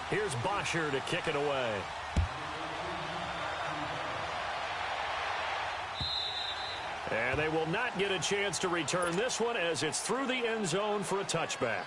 Here's Bosher to kick it away. And they will not get a chance to return this one as it's through the end zone for a touchback.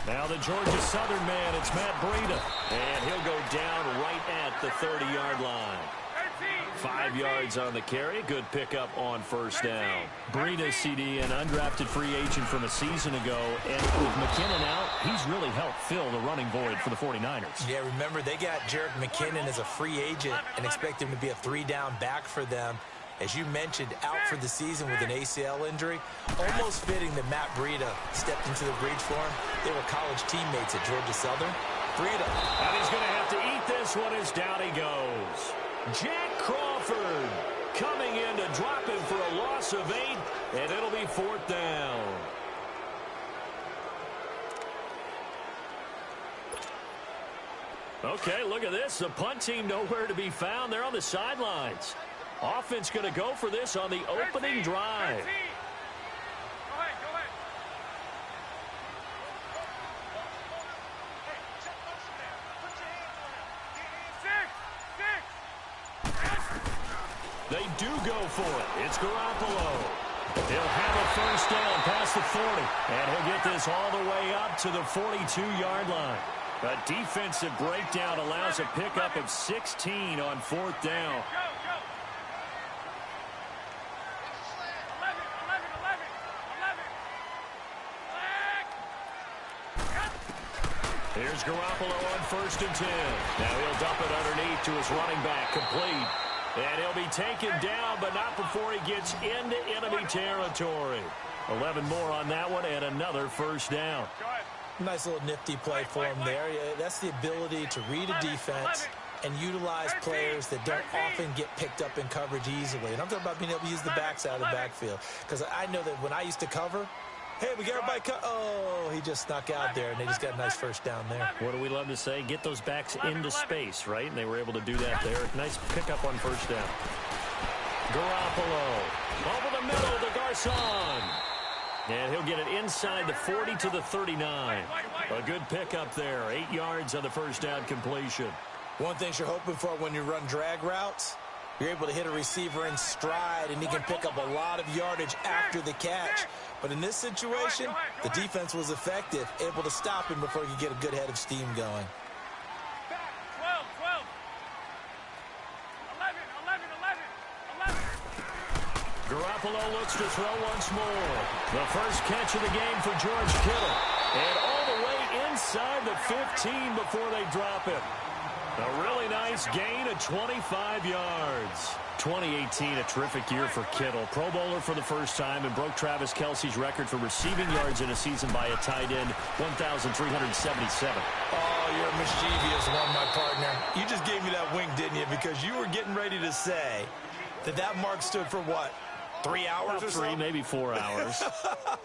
Now the Georgia Southern man, it's Matt Breida. And he'll go down right at the 30-yard line. 5 yards on the carry. Good pickup on first down. Breida, CD, an undrafted free agent from a season ago. And with McKinnon out, he's really helped fill the running void for the 49ers. Yeah, remember, they got Jerick McKinnon as a free agent and expect him to be a 3-down back for them. As you mentioned, out for the season with an ACL injury. Almost fitting that Matt Breida stepped into the breach for him. They were college teammates at Georgia Southern. Breida. And he's going to have to eat this one as down he goes. Jack Crawford coming in to drop him for a loss of 8, and it'll be 4th down. Okay, look at this. The punt team nowhere to be found. They're on the sidelines. Offense going to go for this on the opening drive. Go ahead, go ahead. They do go for it. It's Garoppolo. He'll have a first down past the 40. And he'll get this all the way up to the 42-yard line. A defensive breakdown allows a pickup of 16 on 4th down. Here's Garoppolo on 1st and 10. Now he'll dump it underneath to his running back, complete. And he'll be taken down, but not before he gets into enemy territory. 11 more on that one, and another first down. Nice little nifty play for him there. That's the ability to read a defense and utilize players that don't often get picked up in coverage easily. And I'm talking about being able to use the backs out of the backfield. Because I know that when I used to cover, hey, we got everybody oh, he just snuck out there, and they just got a nice first down there. What do we love to say? Get those backs into space, right? And they were able to do that there. Nice pickup on first down. Garoppolo over the middle to Garcon. And he'll get it inside the 40 to the 39. A good pickup there. 8 yards on the first down completion. One thing you're hoping for when you run drag routes, you're able to hit a receiver in stride, and he can pick up a lot of yardage after the catch. But in this situation, the defense was effective, able to stop him before he could get a good head of steam going. 12, 11. Garoppolo looks to throw once more. The first catch of the game for George Kittle. And all the way inside the 15 before they drop him. A really nice gain of 25 yards. 2018, a terrific year for Kittle. Pro Bowler for the first time and broke Travis Kelce's record for receiving yards in a season by a tight end, 1,377. Oh, you're a mischievous one, my partner. You just gave me that wink, didn't you? Because you were getting ready to say that mark stood for what? 3 hours or so? 3, maybe 4 hours.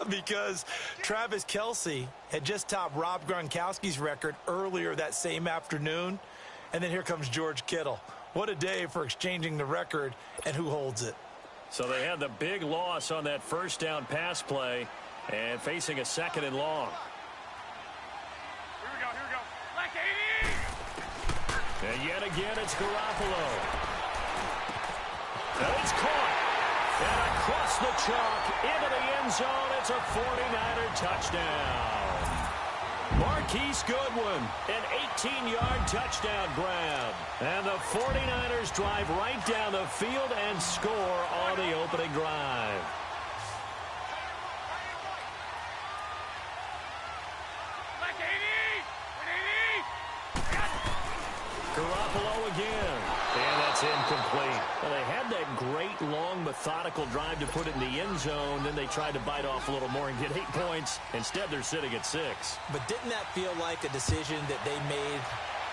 Because Travis Kelce had just topped Rob Gronkowski's record earlier that same afternoon. And then here comes George Kittle. What a day for exchanging the record, and who holds it? So they had the big loss on that first down pass play and facing a 2nd and long. Here we go. Like 80! And yet again, it's Garoppolo. And it's caught. And across the chalk into the end zone, it's a 49er touchdown. Marquise Goodwin, an 18-yard touchdown grab. And the 49ers drive right down the field and score on the opening drive. Like 80! Garoppolo again. And that's It's incomplete. Well, they had that great, long, methodical drive to put it in the end zone. Then they tried to bite off a little more and get 8 points. Instead, they're sitting at 6. But didn't that feel like a decision that they made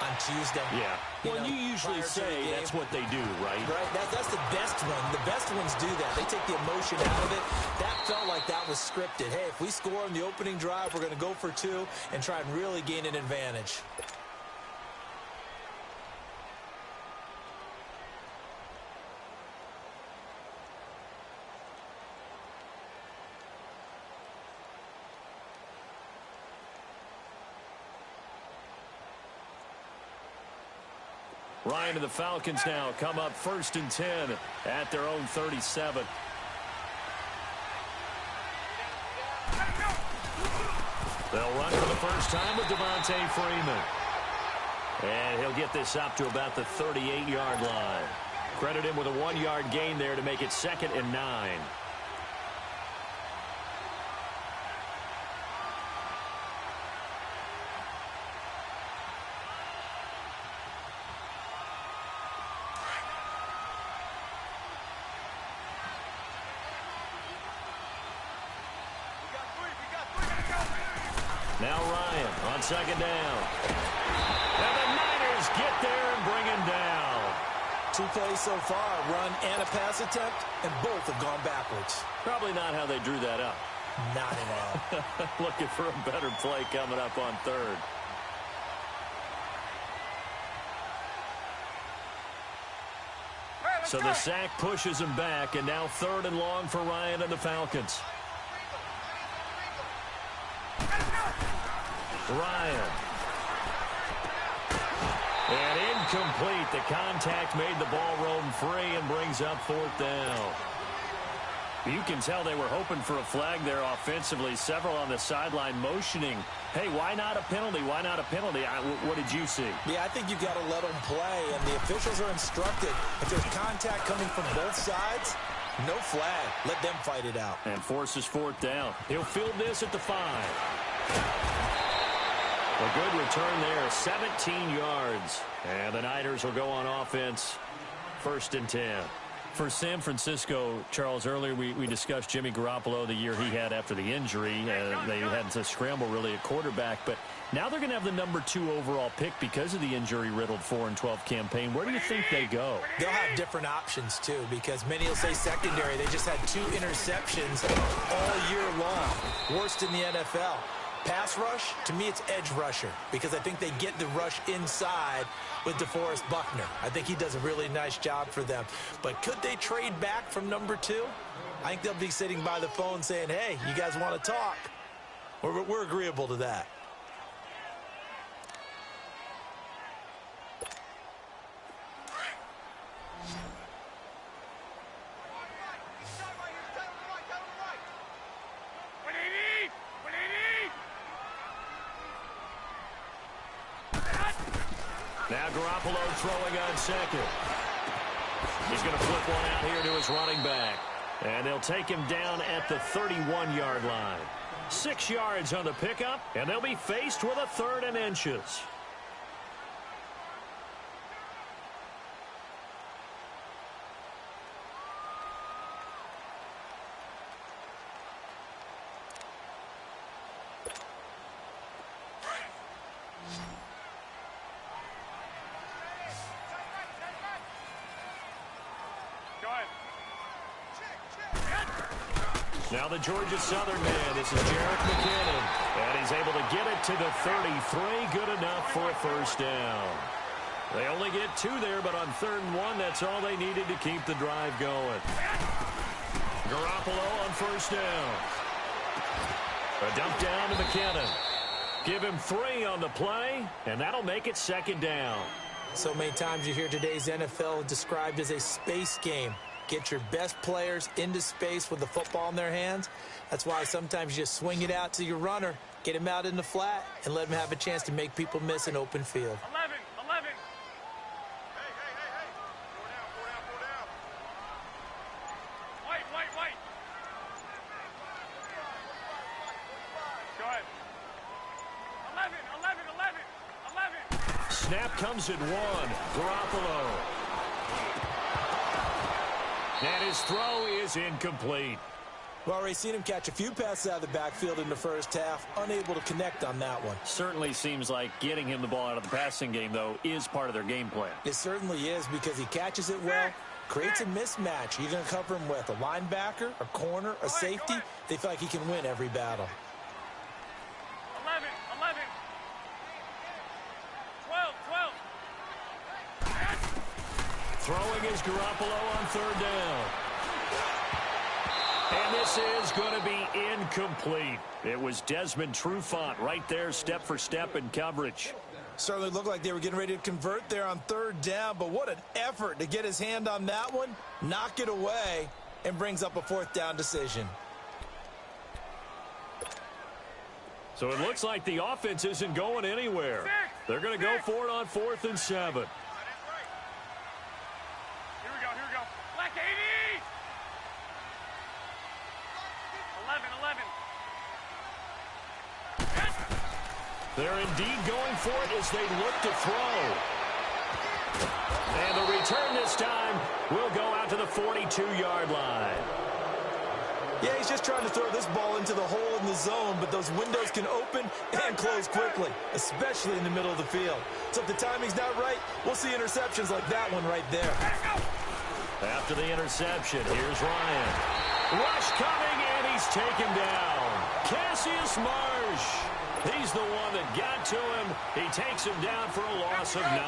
on Tuesday? Yeah. Well, you usually say that's what they do, right? Right. That's the best one. The best ones do that. They take the emotion out of it. That felt like that was scripted. Hey, if we score in the opening drive, we're going to go for 2 and try and really gain an advantage. Ryan and the Falcons now come up 1st and 10 at their own 37. They'll run for the first time with Devontae Freeman. And he'll get this up to about the 38-yard line. Credit him with a 1-yard gain there to make it 2nd and 9. Now Ryan on 2nd down. And the Niners get there and bring him down. 2 plays so far, run and a pass attempt, and both have gone backwards. Probably not how they drew that up. Not at all. Looking for a better play coming up on 3rd. So the sack pushes him back, and now 3rd and long for Ryan and the Falcons. Ryan. And incomplete. The contact made the ball roam free and brings up 4th down. You can tell they were hoping for a flag there offensively. Several on the sideline motioning. Hey, why not a penalty? Why not a penalty? What did you see? Yeah, I think you've got to let them play, and the officials are instructed. If there's contact coming from both sides, no flag. Let them fight it out. And forces 4th down. He'll field this at the 5. A good return there, 17 yards. And the Niners will go on offense, 1st and 10. For San Francisco, Charles, earlier we discussed Jimmy Garoppolo, the year he had after the injury. They had to scramble really at quarterback. But now they're going to have the number 2 overall pick because of the injury-riddled 4-12 campaign. Where do you think they go? They'll have different options, too, because many will say secondary. They just had 2 interceptions all year long. Worst in the NFL. Pass rush, to me, it's edge rusher because I think they get the rush inside with DeForest Buckner. I think he does a really nice job for them. But could they trade back from number 2? I think they'll be sitting by the phone saying, hey, you guys want to talk? We're agreeable to that. Now Garoppolo throwing on 2nd. He's going to flip one out here to his running back. And they'll take him down at the 31-yard line. 6 yards on the pickup, and they'll be faced with a 3rd and inches. Now the Georgia Southern man, this is Jerick McKinnon, and he's able to get it to the 33, good enough for a 1st down. They only get 2 there, but on 3rd and 1, that's all they needed to keep the drive going. Garoppolo on 1st down. A dump down to McKinnon. Give him 3 on the play, and that'll make it 2nd down. So many times you hear today's NFL described as a space game. Get your best players into space with the football in their hands. That's why sometimes you just swing it out to your runner, get him out in the flat, and let him have a chance to make people miss an open field. 11. Hey. Wait. Go ahead. 11. Snap comes at 1. Garoppolo. And his throw is incomplete. We've already seen him catch a few passes out of the backfield in the first half, unable to connect on that one. Certainly seems like getting him the ball out of the passing game, though, is part of their game plan. It certainly is, because he catches it well, creates a mismatch. Who are you going to cover him with? A linebacker, a corner, a safety? They feel like he can win every battle. 11, 12. Throwing is Garoppolo on third down. And this is going to be incomplete. It was Desmond Trufant right there, step for step in coverage. Certainly looked like they were getting ready to convert there on third down, but what an effort to get his hand on that one, knock it away, and brings up a fourth down decision. So it looks like the offense isn't going anywhere. They're going to go for it on 4th and 7. Here we go. Black 80. 11. They're indeed going for it as they look to throw. And the return this time will go out to the 42-yard line. Yeah, he's just trying to throw this ball into the hole in the zone, but those windows can open and close quickly, especially in the middle of the field. So if the timing's not right, we'll see interceptions like that one right there. After the interception, here's Ryan. Rush coming, and he's taken down. Cassius Marsh. He's the one that got to him. He takes him down for a loss of 9.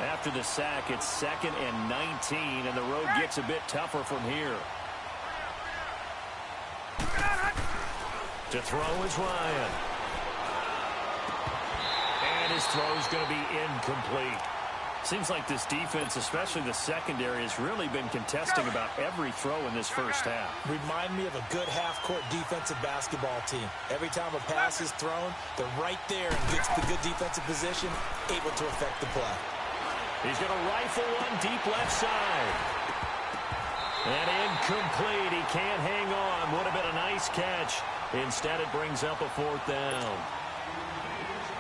After the sack, it's 2nd and 19, and the road gets a bit tougher from here. To throw is Ryan. And his throw is going to be incomplete. Seems like this defense, especially the secondary, has really been contesting about every throw in this first half. Remind me of a good half-court defensive basketball team. Every time a pass is thrown, they're right there in the good defensive position, able to affect the play. He's going to rifle one deep left side. And incomplete. He can't hang on. Would have been a nice catch. Instead, it brings up a 4th down.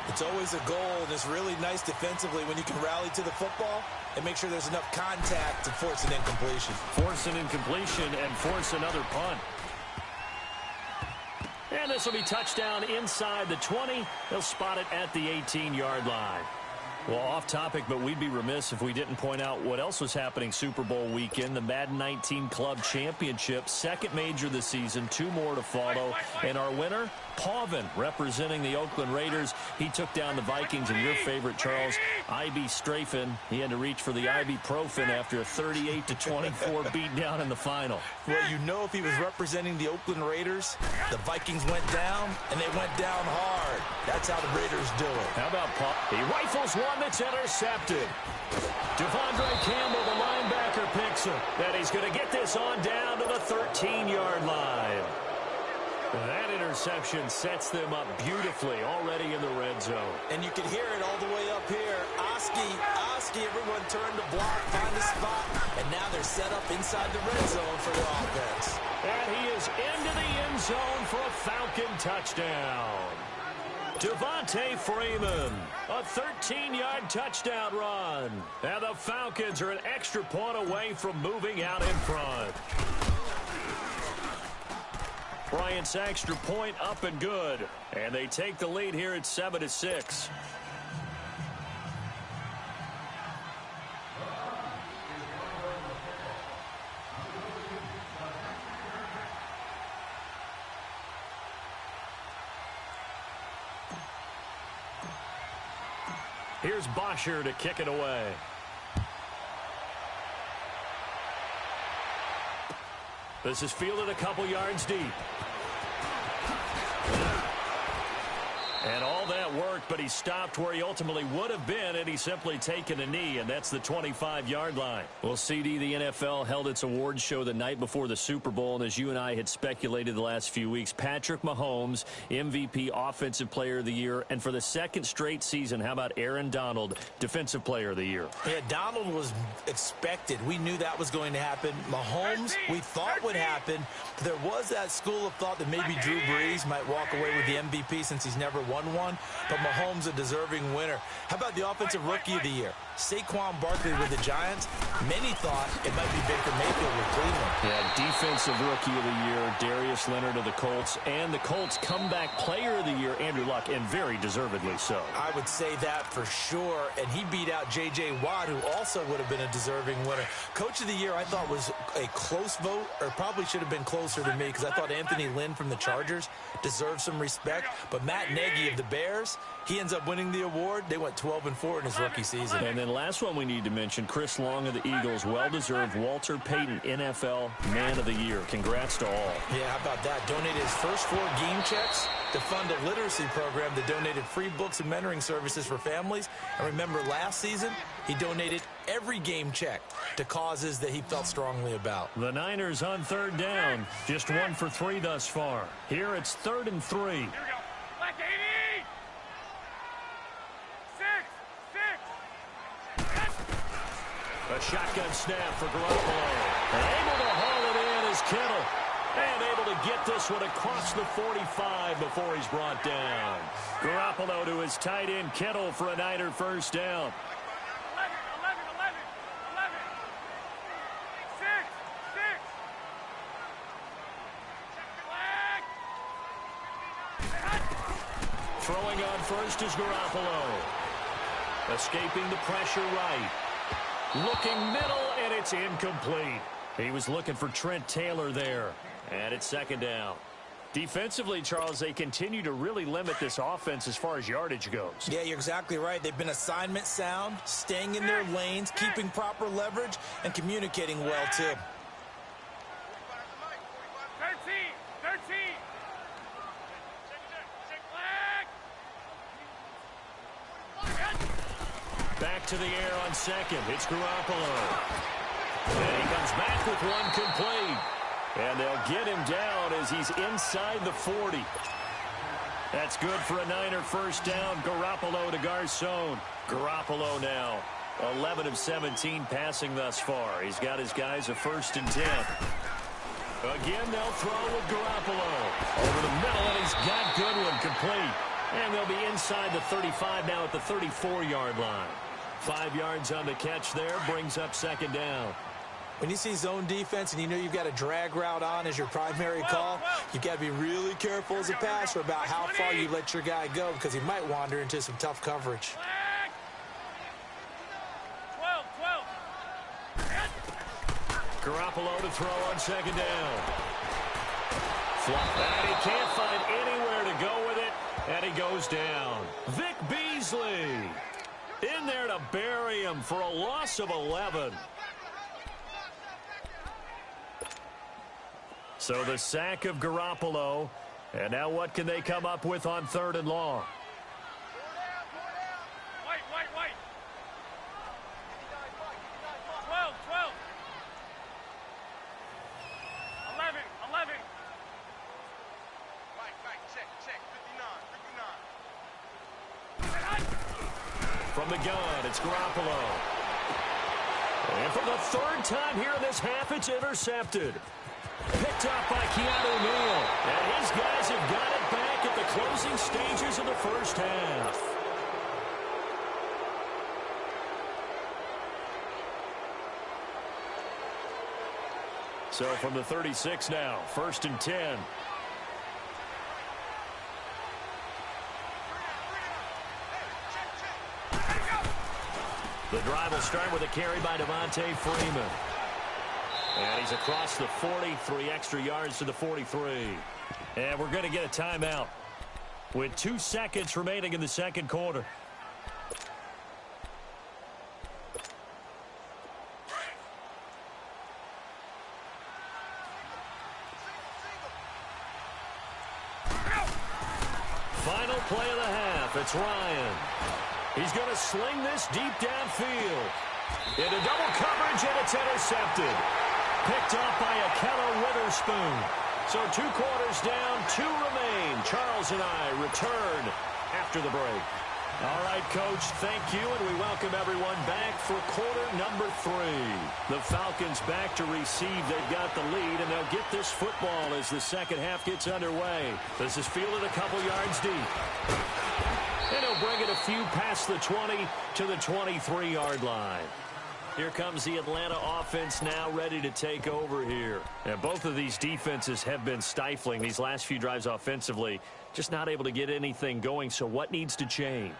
It's always a goal, and it's really nice defensively when you can rally to the football and make sure there's enough contact to force an incompletion. Force an incompletion and force another punt. And this will be touchdown inside the 20. They'll spot it at the 18-yard line. Well, off topic, but we'd be remiss if we didn't point out what else was happening Super Bowl weekend. The Madden 19 Club Championship, second major this season, 2 more to follow. And our winner, Pauvin, representing the Oakland Raiders. He took down the Vikings, and your favorite, Charles, IB Strafen. He had to reach for the ibuprofen after a 38-24 beatdown in the final. Well, you know, if he was representing the Oakland Raiders, the Vikings went down, and they went down hard. That's how the Raiders do it. How about Paul? He rifles one that's intercepted. Devondre Campbell, the linebacker, picks him. And he's going to get this on down to the 13-yard line. That interception sets them up beautifully already in the red zone. And you can hear it all the way up here. Oski, everyone turned to block, find a spot, and now they're set up inside the red zone for their offense. And he is into the end zone for a Falcon touchdown. Devontae Freeman, a 13-yard touchdown run. And the Falcons are an extra point away from moving out in front. Bryant's extra point up and good. And they take the lead here at 7-6. Here's Bosher to kick it away. This is fielded a couple yards deep. And all that worked, but he stopped where he ultimately would have been had he simply taken a knee, and that's the 25-yard line. Well, CD, the NFL held its awards show the night before the Super Bowl, and as you and I had speculated the last few weeks, Patrick Mahomes, MVP Offensive Player of the Year, and for the second straight season, how about Aaron Donald, Defensive Player of the Year? Yeah, Donald was expected. We knew that was going to happen. Mahomes, we thought would happen. There was that school of thought that maybe Drew Brees might walk away with the MVP since he's never won one. But Mahomes a deserving winner. How about the Offensive Rookie of the Year? Saquon Barkley with the Giants. Many thought it might be Baker Mayfield with Cleveland. Yeah, Defensive Rookie of the Year, Darius Leonard of the Colts, and the Colts Comeback Player of the Year, Andrew Luck, and very deservedly so. I would say that for sure, and he beat out J.J. Watt, who also would have been a deserving winner. Coach of the Year, I thought, was a close vote, or probably should have been closer to me, because I thought Anthony Lynn from the Chargers deserved some respect, but Matt Nagy of the Bears, he ends up winning the award. They went 12-4 in his rookie season. And then last one we need to mention, Chris Long of the Eagles, well-deserved Walter Payton NFL Man of the Year. Congrats to all. Yeah, how about that? Donated his first 4 game checks to fund a literacy program that donated free books and mentoring services for families. And remember, last season, he donated every game check to causes that he felt strongly about. The Niners on 3rd down. Just 1 for 3 thus far. Here it's 3rd and 3. Here we go. Black 80. 6. A shotgun snap for Garoppolo. And able to haul it in is Kittle. And able to get this one across the 45 before he's brought down. Garoppolo to his tight end Kittle for a Niner first down. 11. 6. Throwing on first is Garoppolo. Escaping the pressure right. Looking middle, and it's incomplete. He was looking for Trent Taylor there. And it's 2nd down. Defensively, Charles, they continue to really limit this offense as far as yardage goes. Yeah, you're exactly right. They've been assignment sound, staying in their lanes, keeping proper leverage, and communicating well, too. 13. Back to the air on 2nd. It's Garoppolo. And he comes back with 1 complete. And they'll get him down as he's inside the 40. That's good for a Niner first down. Garoppolo to Garcon. Garoppolo now 11 of 17 passing thus far. He's got his guys a 1st and 10. Again, they'll throw with Garoppolo. Over the middle, and he's got Goodwin complete. And they'll be inside the 35 now at the 34-yard line. 5 yards on the catch there, brings up 2nd down. When you see zone defense and you know you've got a drag route on as your primary call, you've got to be really careful as a passer about how far you let your guy go, because he might wander into some tough coverage. 12. Garoppolo to throw on 2nd down. Flop that. He can't find anywhere to go with it, and he goes down. Vic Beasley in there to bury him for a loss of 11. So the sack of Garoppolo, and now what can they come up with on 3rd and long? White. 12. 11. Check. 59. From the gun, it's Garoppolo. And for the 3rd time here in this half, it's intercepted. Picked up by Keanu Neal. And his guys have got it back at the closing stages of the first half. So from the 36 now, 1st and 10. The drive will start with a carry by Devontae Freeman. And he's across the 40, 3 extra yards to the 43. And we're going to get a timeout with 2 seconds remaining in the 2nd quarter. Final play of the half. It's Ryan. He's going to sling this deep downfield. Into double coverage, and it's intercepted. Picked up by a Keller Witherspoon. So 2 quarters down, 2 remain. Charles and I return after the break. All right, Coach, thank you, and we welcome everyone back for quarter number 3. The Falcons back to receive. They've got the lead, and they'll get this football as the second half gets underway. This is fielded a couple yards deep. And he'll bring it a few past the 20 to the 23-yard line. Here comes the Atlanta offense now ready to take over here. And both of these defenses have been stifling these last few drives offensively. Just not able to get anything going. So what needs to change?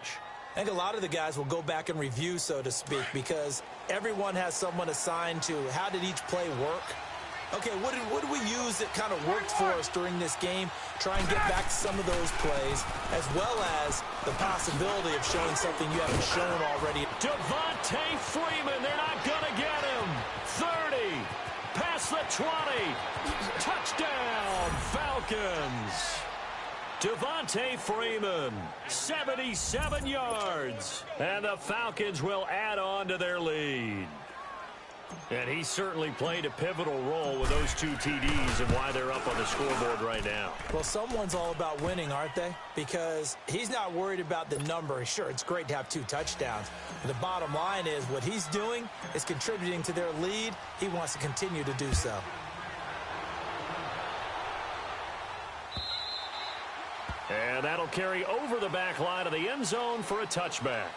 I think a lot of the guys will go back and review, so to speak, because everyone has someone assigned to how did each play work. Okay, what did we use that kind of worked for us during this game? Try and get back to some of those plays, as well as the possibility of showing something you haven't shown already. Devontae Freeman, they're not going to get him. 30, past the 20, touchdown, Falcons. Devontae Freeman, 77 yards, and the Falcons will add on to their lead. And he certainly played a pivotal role with those 2 TDs and why they're up on the scoreboard right now. Well, someone's all about winning, aren't they? Because he's not worried about the number. Sure, it's great to have 2 touchdowns. But the bottom line is what he's doing is contributing to their lead. He wants to continue to do so. And that'll carry over the back line of the end zone for a touchback.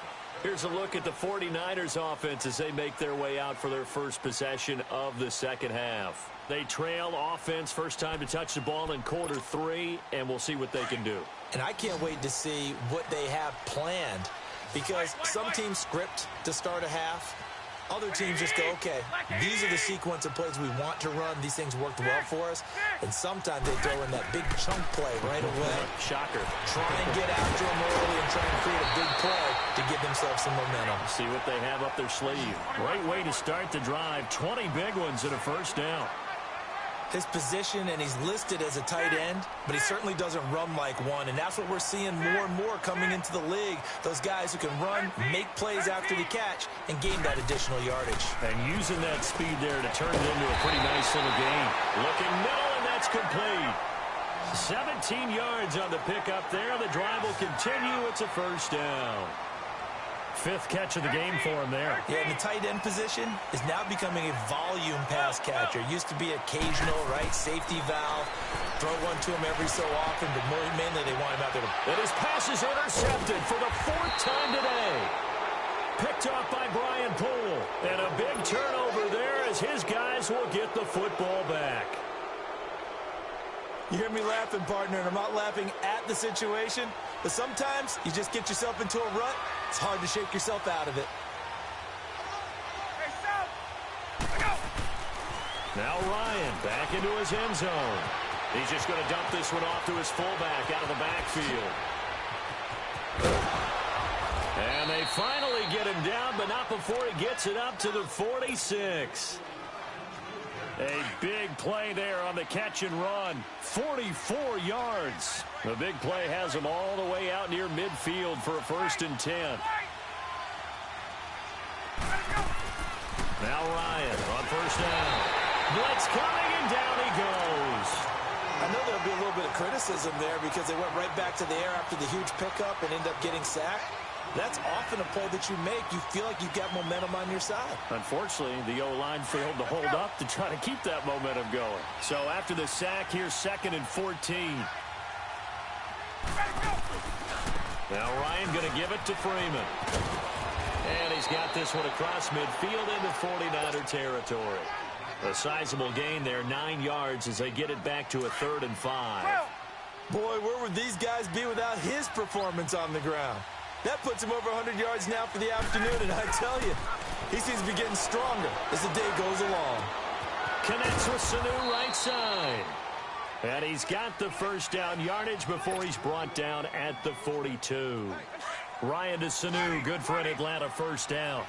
Here's a look at the 49ers offense as they make their way out for their first possession of the second half. They trail offense first time to touch the ball in quarter 3, and we'll see what they can do. And I can't wait to see what they have planned, because some teams script to start a half. Other teams just go, okay, these are the sequence of plays we want to run. These things worked well for us. And sometimes they throw in that big chunk play right away. Shocker. Try and get after them early and try and create a big play to give themselves some momentum. See what they have up their sleeve. Great way to start the drive. 20 big ones and a first down. His position, and he's listed as a tight end, but he certainly doesn't run like one, and that's what we're seeing more and more coming into the league. Those guys who can run, make plays after the catch, and gain that additional yardage. And using that speed there to turn it into a pretty nice little game. Looking middle, and that's complete. 17 yards on the pickup there. The drive will continue. It's a first down. 5th catch of the game for him there. Yeah, and the tight end position is now becoming a volume pass catcher. Used to be occasional, right, safety valve. Throw one to him every so often, but mainly they want him out there. And his pass is intercepted for the 4th time today. Picked off by Brian Poole. And a big turnover there as his guys will get the football back. You hear me laughing, partner, and I'm not laughing at the situation, but sometimes you just get yourself into a rut. It's hard to shake yourself out of it. Now Ryan back into his end zone. He's just going to dump this one off to his fullback out of the backfield. And they finally get him down, but not before he gets it up to the 46. A big play there on the catch and run. 44 yards. The big play has him all the way out near midfield for a 1st and 10. Now Ryan on 1st down. Blitz coming, and down he goes. I know there'll be a little bit of criticism there because they went right back to the air after the huge pickup and ended up getting sacked. That's often a play that you make. You feel like you've got momentum on your side. Unfortunately, the O-line failed to hold up to try to keep that momentum going. So after the sack, here's 2nd and 14. Now Ryan going to give it to Freeman. And he's got this one across midfield into 49er territory. A sizable gain there, 9 yards as they get it back to a 3rd and 5. Boy, where would these guys be without his performance on the ground? That puts him over 100 yards now for the afternoon, and I tell you, he seems to be getting stronger as the day goes along. Connects with Sanu right side. And he's got the first down yardage before he's brought down at the 42. Ryan to Sanu, good for an Atlanta first down.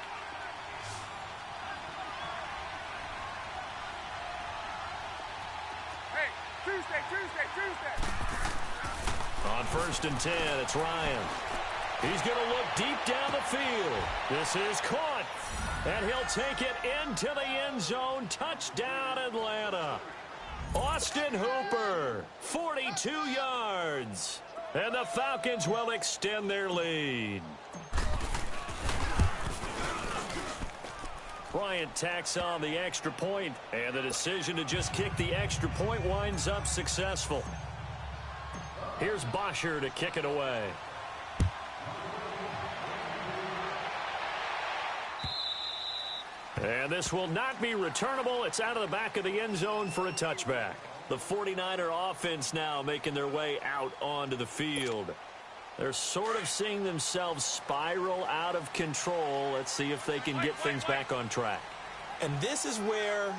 Hey, Tuesday. On 1st and 10, it's Ryan. He's going to look deep down the field. This is caught. And he'll take it into the end zone. Touchdown, Atlanta. Austin Hooper, 42 yards. And the Falcons will extend their lead. Bryant tacks on the extra point, and the decision to just kick the extra point winds up successful. Here's Bosher to kick it away. And this will not be returnable. It's out of the back of the end zone for a touchback. The 49er offense now making their way out onto the field. They're sort of seeing themselves spiral out of control. Let's see if they can get things back on track. And this is where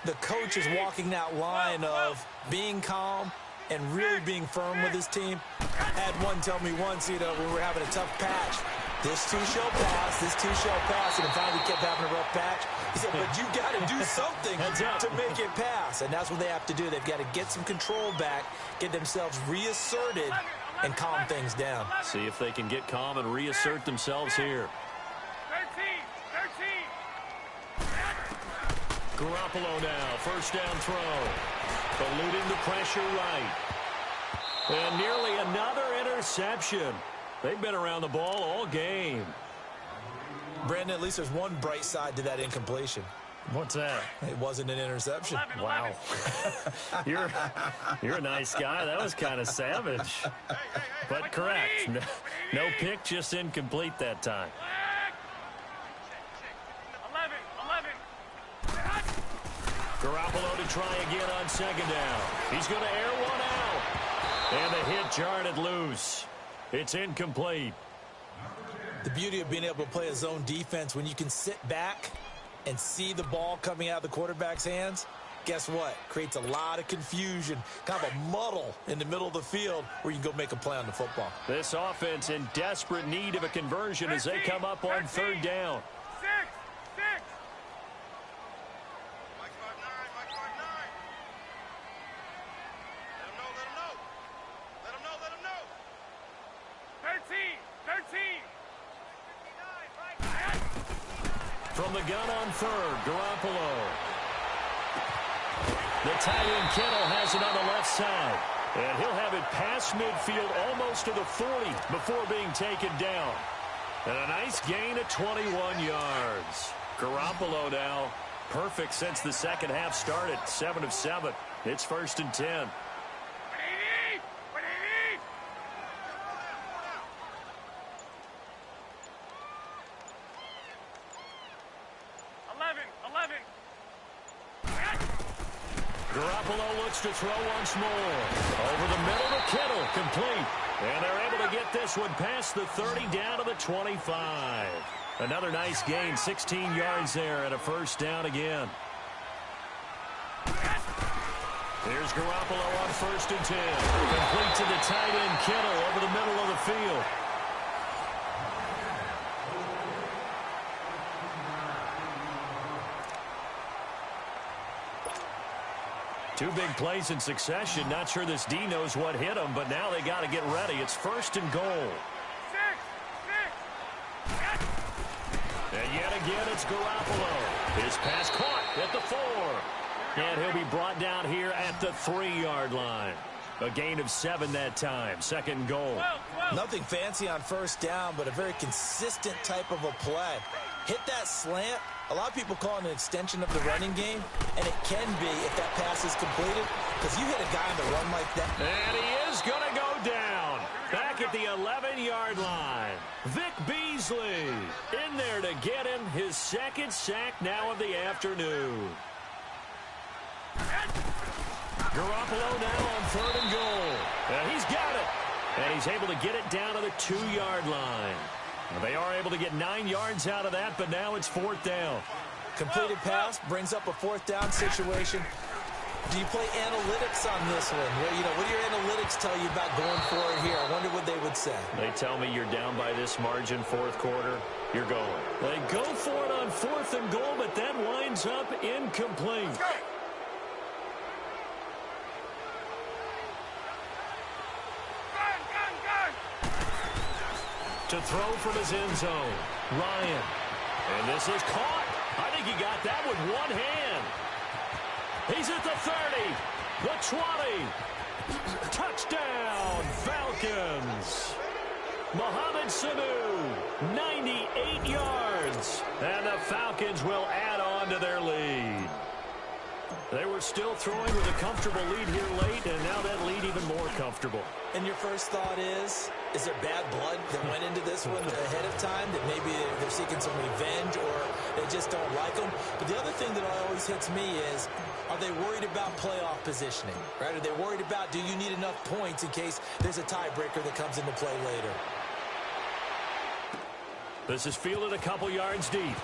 the coach is walking that line of being calm and really being firm with his team. I had one tell me once, when we're having a tough patch, this too shall pass, this too shall pass, and finally we kept having a rough patch. He said, but you got to do something to make it pass, and that's what they have to do. They've got to get some control back, get themselves reasserted, and calm things down. See if they can get calm and reassert themselves here. 13. Garoppolo now, first down throw. Eluding the pressure right. And nearly another interception. They've been around the ball all game. Brandon, at least there's one bright side to that incompletion. What's that? It wasn't an interception. Wow. You're a nice guy. That was kind of savage. But correct. No pick, just incomplete that time. 11. Garoppolo to try again on second down. He's going to air one out. And the hit jarred it loose. It's incomplete. The beauty of being able to play a zone defense when you can sit back and see the ball coming out of the quarterback's hands, guess what? Creates a lot of confusion, kind of a muddle in the middle of the field where you can go make a play on the football. This offense in desperate need of a conversion as they come up on third down. 6. Let him know. 13. From the gun on third, Garoppolo. The tight end Kittle has it on the left side. And he'll have it past midfield almost to the 40 before being taken down. And a nice gain of 21 yards. Garoppolo now perfect since the second half started. 7 of 7. It's 1st and 10. 11. Garoppolo looks to throw once more. Over the middle to Kittle, complete. And they're able to get this one past the 30 down to the 25. Another nice gain, 16 yards there and a first down again. Here's Garoppolo on 1st and 10. Complete to the tight end Kittle over the middle of the field. Two big plays in succession. Not sure this D knows what hit him, but now they got to get ready. It's 1st and goal. 6. And yet again, it's Garoppolo. His pass caught at the 4. And he'll be brought down here at the 3-yard line. A gain of 7 that time. 2nd and goal. Nothing fancy on first down, but a very consistent type of a play. Hit that slant. A lot of people call it an extension of the running game, and it can be if that pass is completed, because you hit a guy on the run like that. And he is going to go down. Back at the 11-yard line. Vic Beasley in there to get him his 2nd sack now of the afternoon. Garoppolo now on 3rd and goal. And he's got it. And he's able to get it down to the 2-yard line. Well, they are able to get 9 yards out of that, but now it's 4th down. Completed pass brings up a 4th down situation. Do you play analytics on this one? What do your analytics tell you about going for it here? I wonder what they would say. They tell me you're down by this margin 4th quarter, you're going. They go for it on 4th and goal, but that winds up incomplete. To throw from his end zone, Ryan. And this is caught. I think he got that with one hand. He's at the 30, the 20. Touchdown, Falcons. Mohamed Sanu, 98 yards. And the Falcons will add on to their lead. They were we're still throwing with a comfortable lead here late, and now that lead even more comfortable. And your first thought is there bad blood that went into this one ahead of time, that maybe they're seeking some revenge or they just don't like them? But the other thing that always hits me is, are they worried about playoff positioning? Right? Are they worried about, do you need enough points in case there's a tiebreaker that comes into play later? This is fielded a couple yards deep.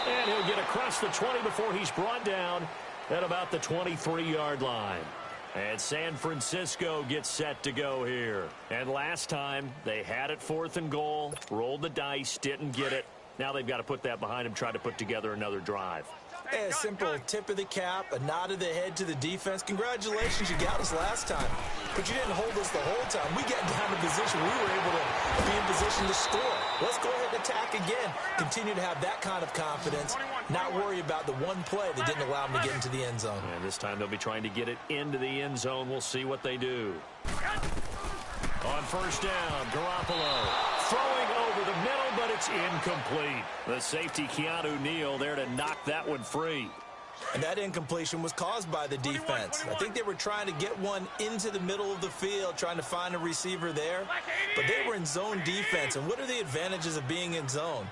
And he'll get across the 20 before he's brought down at about the 23-yard line. And San Francisco gets set to go here. And last time, they had it 4th and goal, rolled the dice, didn't get it. Now they've got to put that behind them, try to put together another drive. A simple tip of the cap, a nod of the head to the defense. Congratulations, you got us last time. But you didn't hold us the whole time. We got down to position. We were able to be in position to score. Let's go ahead and attack again. Continue to have that kind of confidence. Not worry about the one play that didn't allow them to get into the end zone. And this time they'll be trying to get it into the end zone. We'll see what they do. On first down, Garoppolo throwing over the middle, but it's incomplete. The safety, Keanu Neal, there to knock that one free. And that incompletion was caused by the defense. I think they were trying to get one into the middle of the field, trying to find a receiver there. But they were in zone defense. And what are the advantages of being in zone?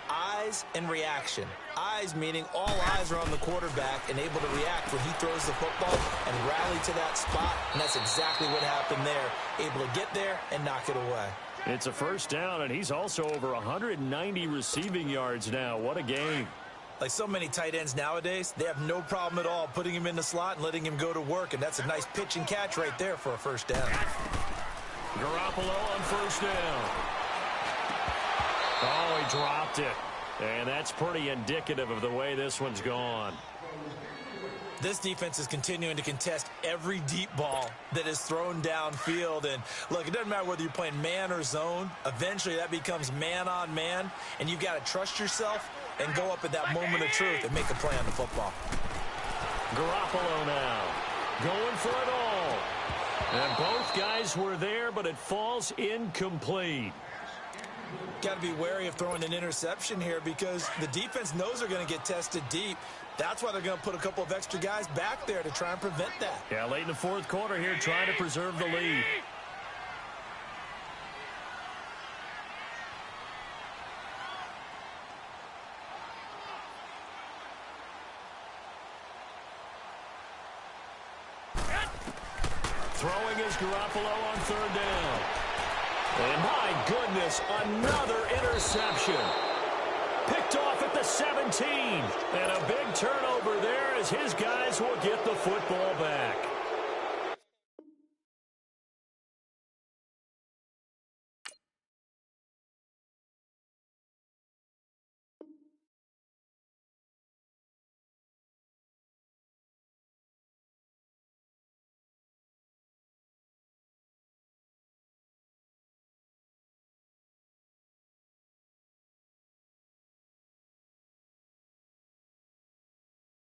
Eyes and reaction. Eyes meaning all eyes are on the quarterback and able to react when he throws the football and rally to that spot. And that's exactly what happened there. Able to get there and knock it away. It's a first down, and he's also over 190 receiving yards now. What a game. Like so many tight ends nowadays, they have no problem at all putting him in the slot and letting him go to work. And that's a nice pitch and catch right there for a first down. Garoppolo on first down. Oh, he dropped it. And that's pretty indicative of the way this one's gone. This defense is continuing to contest every deep ball that is thrown downfield. And look, it doesn't matter whether you're playing man or zone. Eventually that becomes man on man. And you've got to trust yourself and go up at that moment of truth and make a play on the football. Garoppolo now going for it all. And both guys were there, but it falls incomplete. Got to be wary of throwing an interception here because the defense knows they're going to get tested deep. That's why they're going to put a couple of extra guys back there to try and prevent that. Yeah, late in the fourth quarter here, trying to preserve the lead. Throwing is Garoppolo on third down. And my goodness, another interception. Picked off at the 17. And a big turnover there as his guys will get the football back.